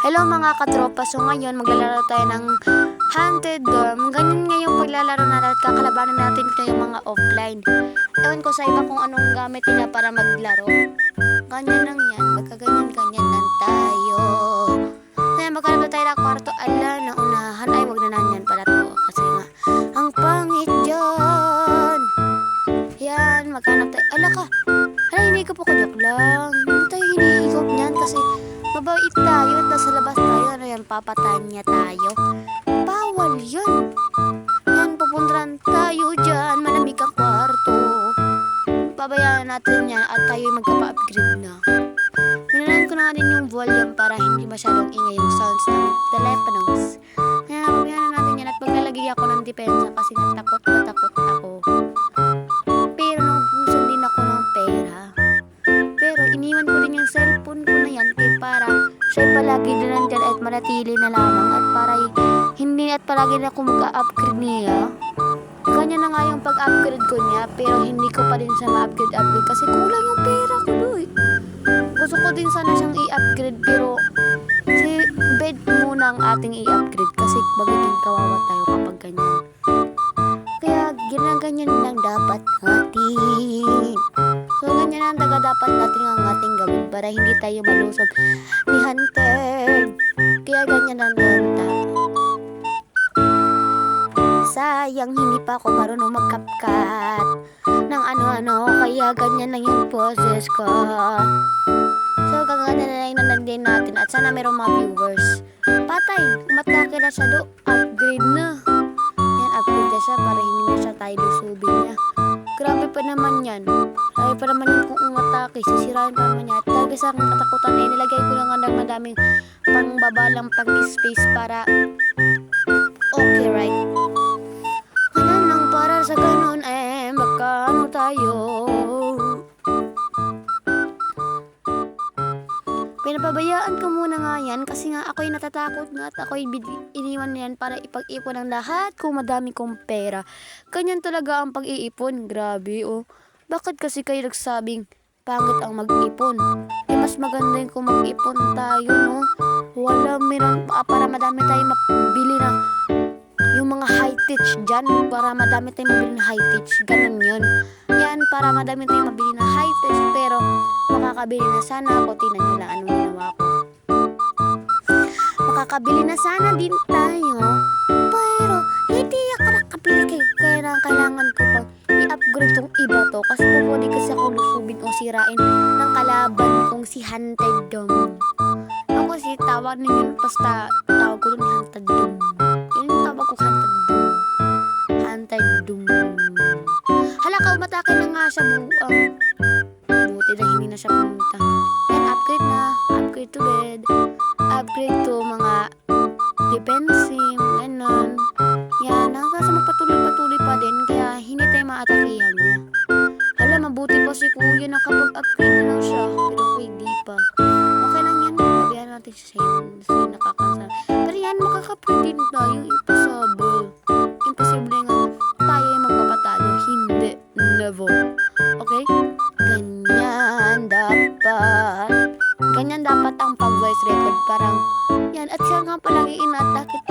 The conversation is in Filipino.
Hello mga katropa, so ngayon maglalaro tayo ng Haunted Dorm. Ganyan nga yung paglalaro natin at kakalabanan natin ito yung mga offline. Ewan ko sa iba kung anong gamit nila para maglaro. Ganyan lang yan, magkaganyan-ganyan lang tayo. Kaya magkalabot tayo ng kwarto. Ala, naunahan. Ay, wag na nanyan pala to. Kasi nga, ang pangit dyan. Yan, maghanap tayo. Ala ka. Ala, hinihigop ako. Joke lang. Hindi tayo hinihigop niyan kasi mabait tayo at nasa labas tayo. Ano yan, papatayin niya tayo. Bawal yun. Yan, pupuntahan tayo dyan. Malamig ang kwarto. Pabayaan natin yan at tayo magkapa-upgrade na. Minanan ko na nga din yung volume para hindi masyadong ingay yung sounds ng telephones. Kaya pabayaan natin yan at maglalagay ako ng depensa kasi natakot ako. Pero naubusan din ako ng pera. Pero iniwan ko din yung cellphone ko na yan kay para siya palagi din nandyan at manatili na lamang at para hindi at palagi na ako mag-upgrade niya. Kanya na nga yung pag-upgrade ko niya pero hindi ko pa din siya ma-upgrade kasi kulang yung pera ko doy. Gusto ko din sana siyang i-upgrade pero si bed muna ang ating i-upgrade kasi magiging kawawa tayo kapag ganyan. Kaya ginaganyan lang dapat natin. So ganyan ang dapat natin ang ating gawin para hindi tayo malusog ni Hunter. Kaya ganyan ang dapat. Sayang hindi pa ako marunong mag-CapCut ng ano-ano kaya ganyan lang yung poses ko. So gagana na lang nandiyan natin at sana mayroong mga viewers. Patay, umatake na siya do. Upgrade na. Yan, upgrade na siya para hindi na siya tayo lusubin niya. Grabe pa naman yan. Grabe pa naman yan kung umatake. Sisirain pa naman niya. At talaga sa aking katakutan eh, nilagay ko lang ng madaming pangbabalang pang-space para okay, right? Ganun lang para sa ganun eh, magkano tayo? Pinapabayaan ko muna nga yan kasi nga ako'y natatakot nga at ako'y iniwan yan para ipag-ipon ang lahat kung madami kong pera. Ganyan talaga ang pag-iipon. Grabe oh. Bakit kasi kayo nagsabing pangit ang mag-ipon? Eh mas maganda yung kung mag-ipon tayo no. Wala meron para madami tayong mabili na yung mga high-tech dyan. Para madami tayong mabili na high-tech. Ganun yun. Yan para madami tayong mabili na high-tech pero makakabili na sana ako. Tingnan nyo lang anong ginawa ko. Makakabili na sana din tayo. Pero hindi ako nakabili kaya na kailangan ko pang i-upgrade tong iba to. Kasi pwede kasi ako lusubin o sirain ng kalaban kong si Haunted Dome. Ako si tawag ninyo basta tawag ko ni Haunted Dome. Yun yung tawag ko Haunted Dome. Haunted Dome. Hala ka, umatake na nga siya buang. Buti na hindi na siya pumunta. Yan, upgrade na. Upgrade to bed. Upgrade to mga defensive. Ganon. Yan, kasi magpatuloy-patuloy pa din. Kaya hindi tayo maatakihan niya. Hala, mabuti pa si kuya nakapag-upgrade na lang siya. Pero ako hindi pa. Okay lang yan. Sabihan natin siya sa'yo nakakasa. Pero yan, makaka-upgrade din tayo. Impossible. Impossible nga tayo yung magpapatalo. Hindi. Never. Okay? Ganyan dapat ang pag-voice record. Parang, yan. At siya nga palagi inatakit.